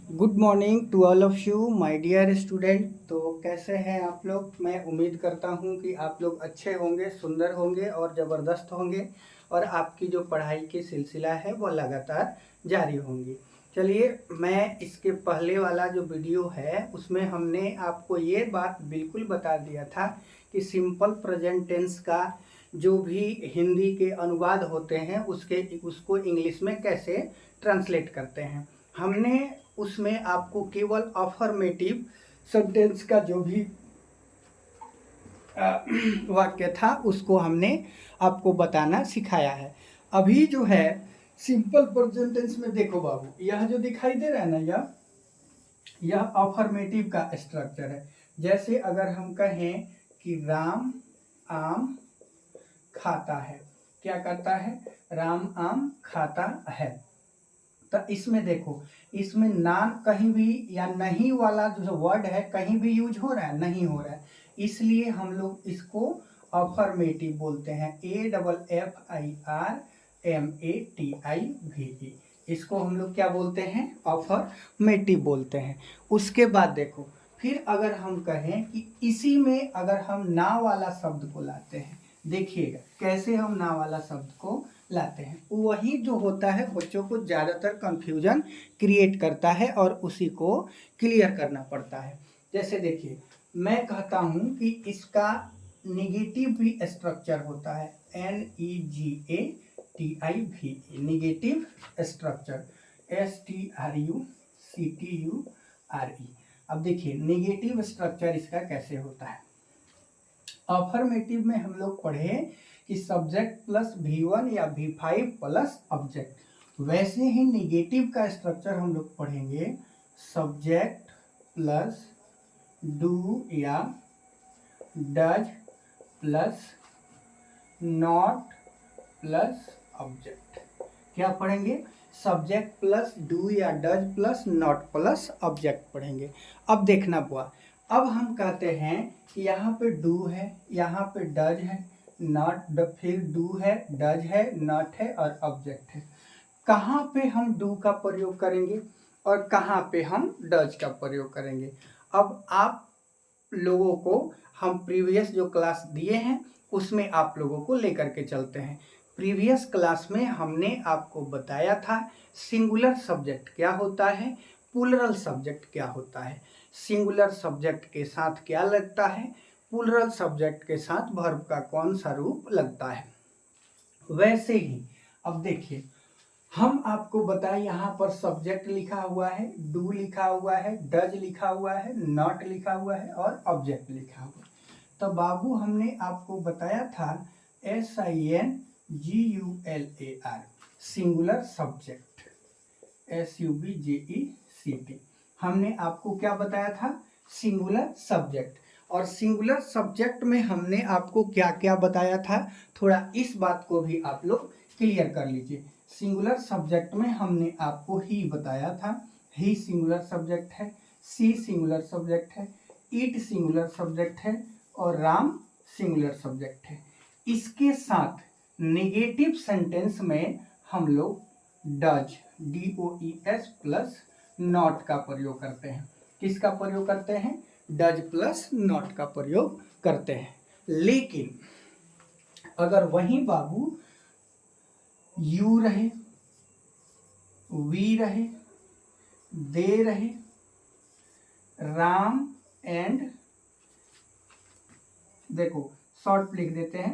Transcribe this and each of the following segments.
Good morning to all of you my dear student. तो कैसे हैं आप लोग। मैं उम्मीद करता हूं कि आप लोग अच्छे होंगे, सुंदर होंगे और ज़बरदस्त होंगे और आपकी जो पढ़ाई की सिलसिला है वो लगातार जारी होंगी। चलिए, मैं इसके पहले वाला जो वीडियो है उसमें हमने आपको ये बात बिल्कुल बता दिया था कि सिंपल प्रेजेंट टेंस का जो भी हिंदी के अनुवाद होते हैं उसको इंग्लिश में कैसे ट्रांसलेट करते हैं। हमने उसमें आपको केवल अफर्मेटिव सेंटेंस का जो भी वाक्य था उसको हमने आपको बताना सिखाया है। अभी जो है सिंपल प्रेजेंट टेंस में देखो बाबू, यह जो दिखाई दे रहा है ना, यह अफर्मेटिव का स्ट्रक्चर है। जैसे अगर हम कहें कि राम आम खाता है, क्या करता है, राम आम खाता है। तो इसमें देखो, इसमें ना कहीं भी या नहीं वाला जो वर्ड है कहीं भी यूज हो रहा है, नहीं हो रहा है, इसलिए हम लोग इसको अफर्मेटिव बोलते हैं। AFFIRMATIVE, इसको हम लोग क्या बोलते हैं, अफर्मेटिव बोलते हैं। उसके बाद देखो, फिर अगर हम कहें कि इसी में अगर हम ना वाला शब्द को लाते हैं, देखिएगा कैसे हम ना वाला शब्द को लाते हैं। वही जो होता है बच्चों को ज़्यादातर कंफ्यूजन क्रिएट करता है और उसी को क्लियर करना पड़ता है। जैसे देखिए, मैं कहता हूँ कि इसका निगेटिव भी स्ट्रक्चर होता है, NEGATIVE, निगेटिव स्ट्रक्चर, STRUCTURE। अब देखिए निगेटिव स्ट्रक्चर इसका कैसे होता है। अफर्मेटिव में हम लोग पढ़े कि सब्जेक्ट प्लस V1 या V5 प्लस ऑब्जेक्ट, वैसे ही निगेटिव का स्ट्रक्चर हम लोग पढ़ेंगे सब्जेक्ट प्लस डू या does plus not plus object. क्या पढ़ेंगे, सब्जेक्ट प्लस डू या does plus not plus object पढ़ेंगे। अब देखना बुआ, अब हम कहते हैं कि यहाँ पे डू है, यहाँ पे डज है, नॉट, फिर डू है, डज है, नॉट है और ऑब्जेक्ट है। कहाँ पे हम डू का प्रयोग करेंगे और कहाँ पे हम डज का प्रयोग करेंगे। अब आप लोगों को हम प्रीवियस जो क्लास दिए हैं उसमें आप लोगों को लेकर के चलते हैं। प्रीवियस क्लास में हमने आपको बताया था सिंगुलर सब्जेक्ट क्या होता है, प्लूरल सब्जेक्ट क्या होता है, सिंगुलर सब्जेक्ट के साथ क्या लगता है, प्लूरल सब्जेक्ट के साथ वर्ब का कौन सा रूप लगता है। वैसे ही अब देखिए, हम आपको बताएं, यहाँ पर सब्जेक्ट लिखा हुआ है, डू लिखा हुआ है, डज लिखा हुआ है, नॉट लिखा हुआ है और ऑब्जेक्ट लिखा हुआ है। तो बाबू हमने आपको बताया था SINGULAR, सिंगुलर सब्जेक्ट, SUBJECT। हमने आपको क्या बताया था, सिंगुलर सब्जेक्ट। और सिंगुलर सब्जेक्ट में हमने आपको क्या क्या बताया था, थोड़ा इस बात को भी आप लोग क्लियर कर लीजिए। सिंगुलर सब्जेक्ट में हमने आपको ही बताया था, ही सिंगुलर सब्जेक्ट है, सी सिंगुलर सब्जेक्ट है, ईट सिंगुलर सब्जेक्ट है और राम सिंगुलर सब्जेक्ट है। इसके साथ नेगेटिव सेंटेंस में हम लोग डज, DOES प्लस नॉट का प्रयोग करते हैं। किसका प्रयोग करते हैं, डज प्लस नॉट का प्रयोग करते हैं। लेकिन अगर वहीं बाबू यू रहे, वी रहे, दे रहे, राम एंड, देखो शॉर्ट लिख देते हैं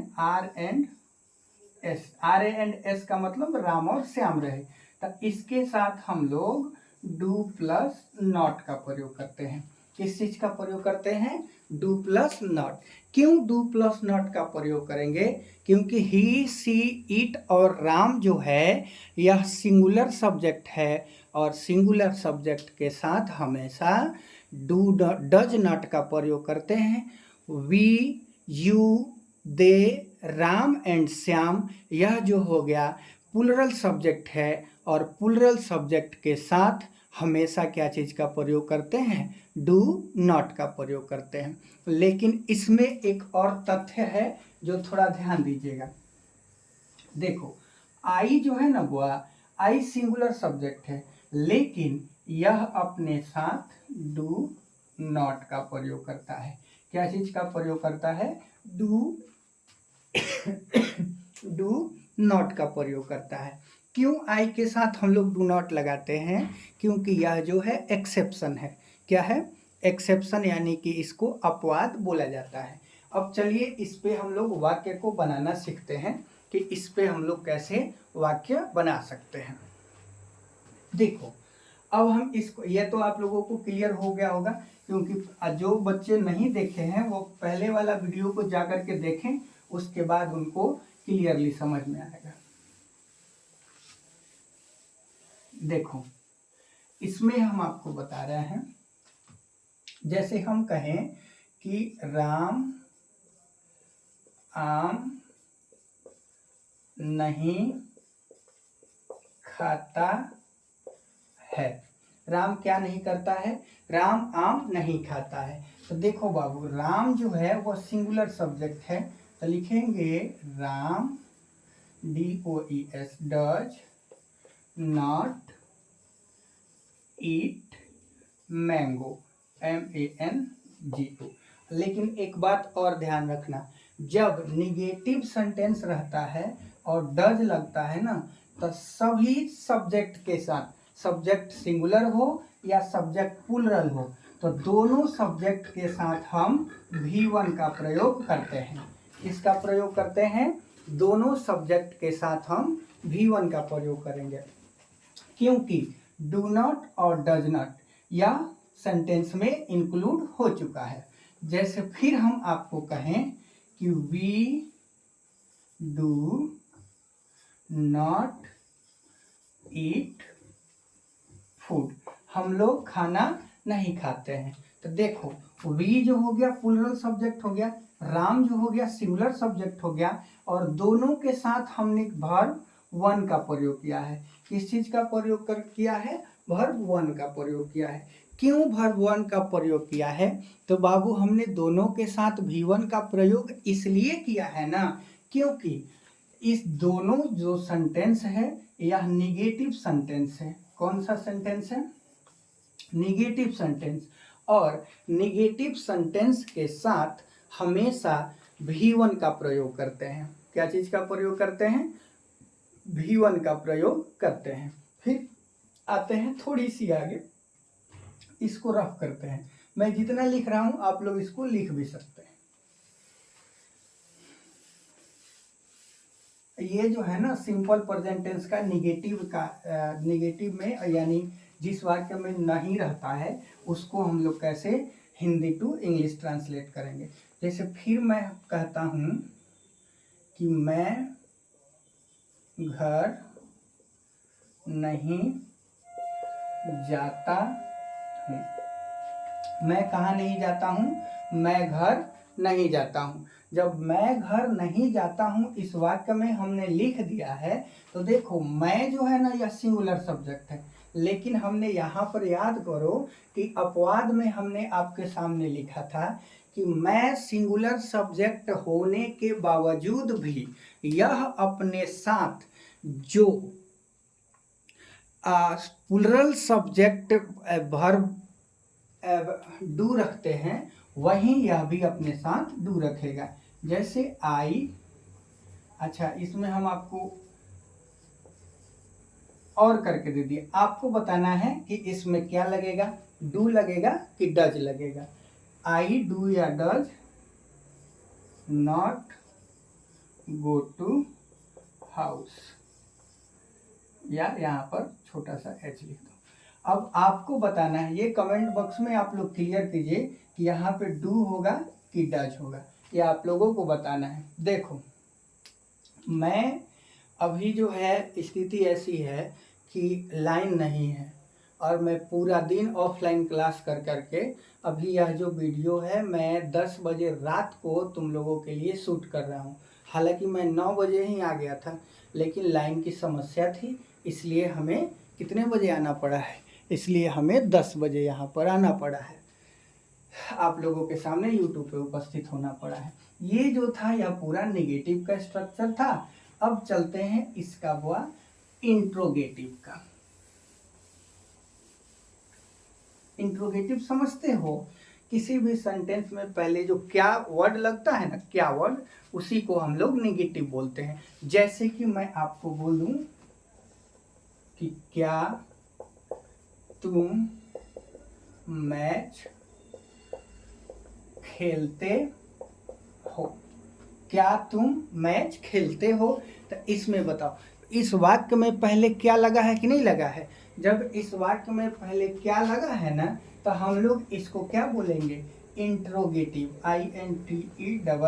RS, RAS का मतलब राम और श्याम रहे, तो इसके साथ हम लोग डू प्लस नॉट का प्रयोग करते हैं। किस चीज का प्रयोग करते हैं, डू प्लस नॉट। क्यों डू प्लस नॉट का प्रयोग करेंगे, क्योंकि ही, सी, इट और राम जो है यह सिंगुलर सब्जेक्ट है और सिंगुलर सब्जेक्ट के साथ हमेशा डू डज नॉट का प्रयोग करते हैं। We, you, they, Ram and Shyam, यह जो हो गया प्लूरल सब्जेक्ट है और प्लूरल सब्जेक्ट के साथ हमेशा क्या चीज़ का प्रयोग करते हैं, डू नॉट का प्रयोग करते हैं। लेकिन इसमें एक और तथ्य है जो थोड़ा ध्यान दीजिएगा। देखो आई जो है ना बुआ, आई सिंगुलर सब्जेक्ट है, लेकिन यह अपने साथ डू नॉट का प्रयोग करता है। क्या चीज का प्रयोग करता है? डू डू नॉट का प्रयोग करता है। क्यों आई के साथ हम लोग डू नॉट लगाते हैं? क्योंकि यह जो है एक्सेप्शन है। क्या है? एक्सेप्शन, यानी कि इसको अपवाद बोला जाता है। अब चलिए इस पे हम लोग वाक्य को बनाना सीखते हैं कि इस पे हम लोग कैसे वाक्य बना सकते हैं। देखो, अब हम इसको, ये तो आप लोगों को क्लियर हो गया होगा, क्योंकि जो बच्चे नहीं देखे हैं वो पहले वाला वीडियो को जाकर के देखें, उसके बाद उनको क्लियरली समझ में आएगा। देखो, इसमें हम आपको बता रहे हैं, जैसे हम कहें कि राम आम नहीं खाता है। राम क्या नहीं करता है? राम आम नहीं खाता है। तो देखो बाबू, राम जो है वो सिंगुलर सब्जेक्ट है, तो लिखेंगे Ram DOES does not eat mango MANGO। लेकिन एक बात और ध्यान रखना, जब निगेटिव सेंटेंस रहता है और डज लगता है ना, तो सभी सब्जेक्ट के साथ, सब्जेक्ट सिंगुलर हो या सब्जेक्ट प्लुरल हो, तो दोनों सब्जेक्ट के साथ हम V1 का प्रयोग करते हैं। इसका प्रयोग करते हैं, दोनों सब्जेक्ट के साथ हम V1 का प्रयोग करेंगे, क्योंकि डू नॉट और डज नॉट या सेंटेंस में इंक्लूड हो चुका है। जैसे फिर हम आपको कहें कि we do not eat food, हम लोग खाना नहीं खाते हैं। तो देखो, वी जो हो गया प्लुरल सब्जेक्ट हो गया, राम जो हो गया सिंगुलर सब्जेक्ट हो गया, और दोनों के साथ हमने वर्ब वन का प्रयोग किया है। किस चीज का प्रयोग किया है? वर्ब वन का प्रयोग किया है। क्यों वर्ब वन का प्रयोग किया है? तो बाबू, हमने दोनों के साथ V1 का प्रयोग इसलिए किया है ना, क्योंकि इस दोनों जो सेंटेंस है यह निगेटिव सेंटेंस है। कौन सा सेंटेंस है? Negative sentence. और निगेटिव सेंटेंस के साथ हमेशा V1 का प्रयोग करते हैं। क्या चीज का प्रयोग करते हैं? V1 का प्रयोग करते हैं। फिर आते हैं थोड़ी सी आगे, इसको रफ करते हैं। मैं जितना लिख रहा हूं आप लोग इसको लिख भी सकते हैं। ये जो है ना सिंपल प्रेजेंट टेंस का निगेटिव में, यानी जिस वाक्य में नहीं रहता है उसको हम लोग कैसे हिंदी टू इंग्लिश ट्रांसलेट करेंगे। जैसे फिर मैं कहता हूं कि मैं घर नहीं जाता हूँ। मैं कहाँ नहीं जाता हूँ? मैं घर नहीं जाता हूँ। जब मैं घर नहीं जाता हूँ इस वाक्य में हमने लिख दिया है, तो देखो मैं जो है ना यह सिंगुलर सब्जेक्ट है, लेकिन हमने यहाँ पर याद करो कि अपवाद में हमने आपके सामने लिखा था कि मैं सिंगुलर सब्जेक्ट होने के बावजूद भी यह अपने साथ जो प्लुरल सब्जेक्ट वर्ब डू रखते हैं, वहीं यह भी अपने साथ डू रखेगा। जैसे आई, अच्छा इसमें हम आपको और करके दे दिए, आपको बताना है कि इसमें क्या लगेगा, डू लगेगा कि डज लगेगा। आई डू या does not go to house, या यहाँ पर छोटा सा एच लिख दो। अब आपको बताना है, ये कमेंट बॉक्स में आप लोग क्लियर कीजिए कि यहाँ पे डू होगा कि डज होगा, ये आप लोगों को बताना है। देखो, मैं अभी जो है स्थिति ऐसी है कि लाइन नहीं है और मैं पूरा दिन ऑफलाइन क्लास कर करके अभी यह जो वीडियो है मैं 10 बजे रात को तुम लोगों के लिए शूट कर रहा हूँ। हालांकि मैं 9 बजे ही आ गया था, लेकिन लाइन की समस्या थी, इसलिए हमें कितने बजे आना पड़ा है, इसलिए हमें 10 बजे यहाँ पर आना पड़ा है, आप लोगों के सामने यूट्यूब पे उपस्थित होना पड़ा है। ये जो था यह पूरा नेगेटिव का स्ट्रक्चर था। अब चलते हैं इसका हुआ इंट्रोगेटिव का। इंट्रोगेटिव समझते हो? किसी भी सेंटेंस में पहले जो क्या वर्ड लगता है ना, क्या वर्ड, उसी को हम लोग नेगेटिव बोलते हैं। जैसे कि मैं आपको बोलूं कि क्या तुम मैच खेलते हो? क्या तुम मैच खेलते हो? तो इसमें बताओ, इस वाक्य में पहले क्या लगा है कि नहीं लगा है? जब इस वाक्य में पहले क्या लगा है ना, तो हम लोग इसको क्या बोलेंगे? Interrogative, INTROGATIVE,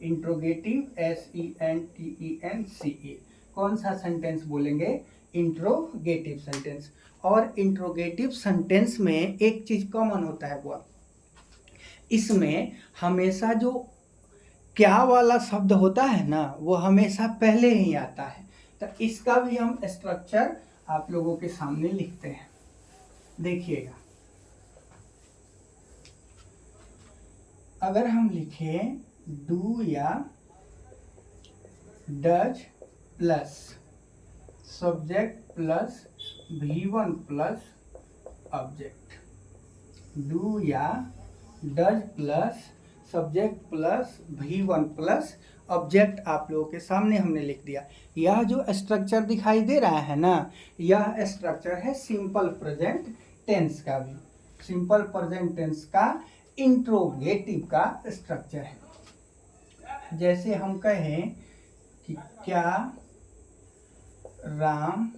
interrogative, SENTENCE। कौन सा सेंटेंस बोलेंगे? Interrogative sentence. और इंट्रोगेटिव सेंटेंस में एक चीज कॉमन होता है, वो इसमें हमेशा जो क्या वाला शब्द होता है ना, वो हमेशा पहले ही आता है। तो इसका भी हम स्ट्रक्चर आप लोगों के सामने लिखते हैं, देखिएगा। अगर हम लिखें डू या does plus subject plus V1 plus object, do या does plus subject plus V1 plus object आप लोगों के सामने हमने लिख दिया। यह जो स्ट्रक्चर दिखाई दे रहा है ना, यह स्ट्रक्चर है सिंपल प्रेजेंट टेंस का भी, सिंपल प्रेजेंट टेंस का इंट्रोगेटिव का स्ट्रक्चर है। जैसे हम कहें कि क्या राम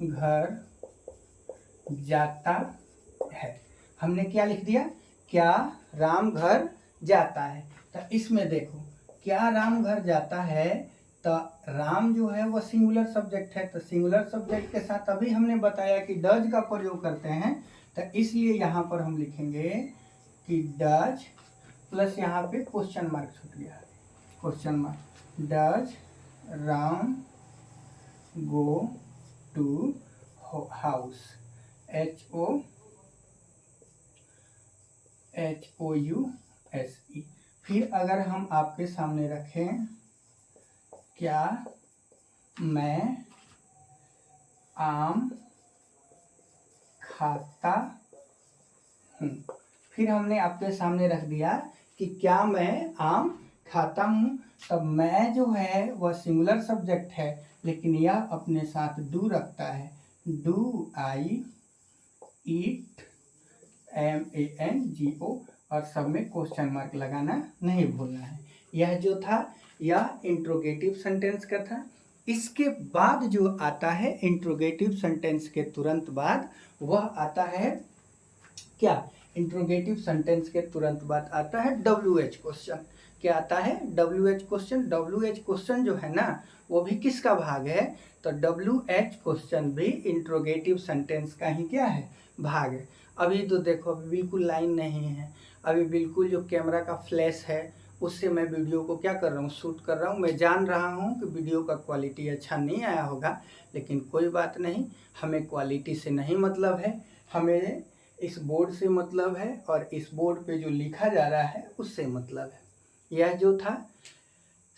घर जाता है, हमने क्या लिख दिया? क्या राम घर जाता है। तो इसमें देखो, क्या राम घर जाता है, तो राम जो है वो सिंगुलर सब्जेक्ट है, तो सिंगुलर सब्जेक्ट के साथ अभी हमने बताया कि डज का प्रयोग करते हैं, तो इसलिए यहाँ पर हम लिखेंगे कि डज प्लस यहाँ पे क्वेश्चन मार्क छूट गया, question mark, does Ram go to house, HOUSE। फिर अगर हम आपके सामने रखें क्या मैं आम खाता हूँ, फिर हमने आपके सामने रख दिया कि क्या मैं आम खाता हूँ। तब मैं जो है वह सिंगुलर सब्जेक्ट है, लेकिन यह अपने साथ डू रखता है, डू आई ईट, MANGO, और सब में क्वेश्चन मार्क लगाना नहीं भूलना है। यह जो था यह इंट्रोगेटिव सेंटेंस का था। इसके बाद जो आता है इंट्रोगेटिव सेंटेंस के तुरंत बाद, वह आता है क्या? इंट्रोगेटिव सेंटेंस के तुरंत बाद आता है WH क्वेश्चन। क्या आता है? WH question. WH क्वेश्चन जो है ना, वो भी किसका भाग है? तो WH क्वेश्चन भी इंट्रोगेटिव सेंटेंस का ही क्या है? भाग है। अभी तो देखो, अभी बिल्कुल लाइन नहीं है, अभी बिल्कुल जो कैमरा का फ्लैश है उससे मैं वीडियो को क्या कर रहा हूँ? शूट कर रहा हूँ। मैं जान रहा हूँ कि वीडियो का क्वालिटी अच्छा नहीं आया होगा, लेकिन कोई बात नहीं, हमें क्वालिटी से नहीं मतलब है, हमें इस बोर्ड से मतलब है, और इस बोर्ड पे जो लिखा जा रहा है उससे मतलब है। यह जो था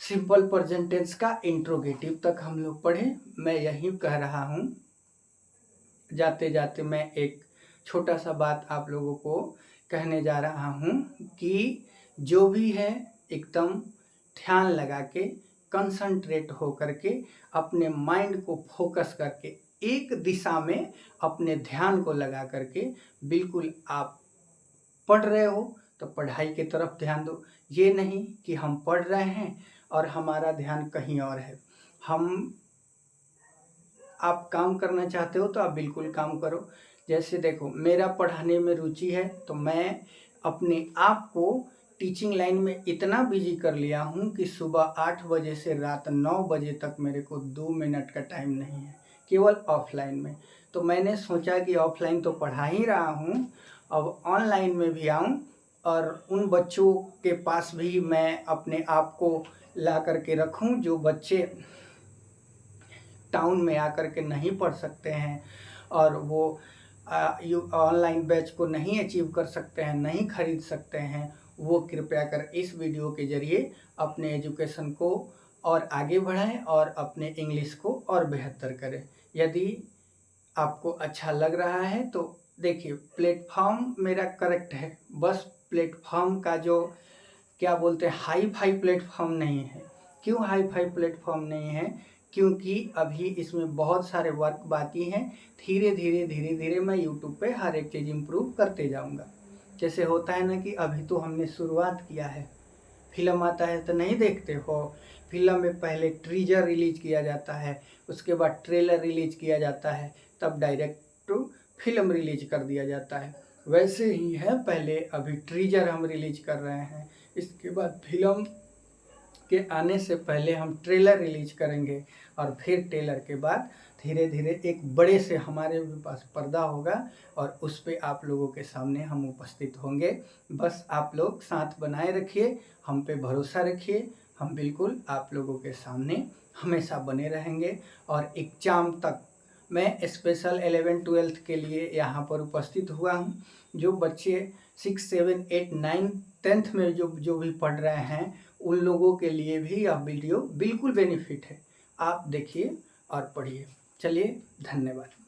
सिंपल प्रेजेंट टेंस का इंट्रोगेटिव तक हम लोग पढ़े। मैं यही कह रहा हूँ, जाते जाते मैं एक छोटा सा बात आप लोगों को कहने जा रहा हूँ कि जो भी है एकदम ध्यान लगा के, कंसंट्रेट हो करके, अपने माइंड को फोकस करके, एक दिशा में अपने ध्यान को लगा करके, बिल्कुल आप पढ़ रहे हो तो पढ़ाई की तरफ ध्यान दो। ये नहीं कि हम पढ़ रहे हैं और हमारा ध्यान कहीं और है। आप काम करना चाहते हो तो आप बिल्कुल काम करो। जैसे देखो, मेरा पढ़ाने में रुचि है, तो मैं अपने आप को टीचिंग लाइन में इतना बिजी कर लिया हूँ कि सुबह 8 बजे से रात 9 बजे तक मेरे को 2 मिनट का टाइम नहीं है, केवल ऑफलाइन में। तो मैंने सोचा कि ऑफलाइन तो पढ़ा ही रहा हूँ, अब ऑनलाइन में भी आऊँ और उन बच्चों के पास भी मैं अपने आप को ला करके रखूँ जो बच्चे टाउन में आकर के नहीं पढ़ सकते हैं और वो ऑनलाइन बैच को नहीं अचीव कर सकते हैं, नहीं खरीद सकते हैं। वो कृपया कर इस वीडियो के जरिए अपने एजुकेशन को और आगे बढ़ाएं और अपने इंग्लिश को और बेहतर करें। यदि आपको अच्छा लग रहा है तो देखिए, प्लेटफॉर्म मेरा करेक्ट है, बस प्लेटफॉर्म का जो क्या बोलते हैं हाई फाई प्लेटफॉर्म नहीं है। क्यों हाई फाई प्लेटफॉर्म नहीं है? क्योंकि अभी इसमें बहुत सारे वर्क बाकी हैं। धीरे धीरे मैं यूट्यूब पे हर एक चीज़ इम्प्रूव करते जाऊंगा। जैसे होता है ना कि अभी तो हमने शुरुआत किया है, फिल्म आता है तो नहीं देखते हो, फिल्म में पहले ट्रीजर रिलीज किया जाता है, उसके बाद ट्रेलर रिलीज किया जाता है, तब डायरेक्ट टू फिल्म रिलीज कर दिया जाता है। वैसे ही है, पहले अभी ट्रीजर हम रिलीज कर रहे हैं, इसके बाद फिल्म के आने से पहले हम ट्रेलर रिलीज करेंगे, और फिर ट्रेलर के बाद धीरे धीरे एक बड़े से हमारे पास पर्दा होगा और उस पे आप लोगों के सामने हम उपस्थित होंगे। बस आप लोग साथ बनाए रखिए, हम पे भरोसा रखिए, हम बिल्कुल आप लोगों के सामने हमेशा बने रहेंगे। और एग्जाम तक मैं स्पेशल 11-12 के लिए यहाँ पर उपस्थित हुआ हूँ। जो बच्चे 6, 7, 8, 9, 10th में जो भी पढ़ रहे हैं, उन लोगों के लिए भी यह वीडियो बिल्कुल बेनिफिट है। आप देखिए और पढ़िए। चलिए, धन्यवाद।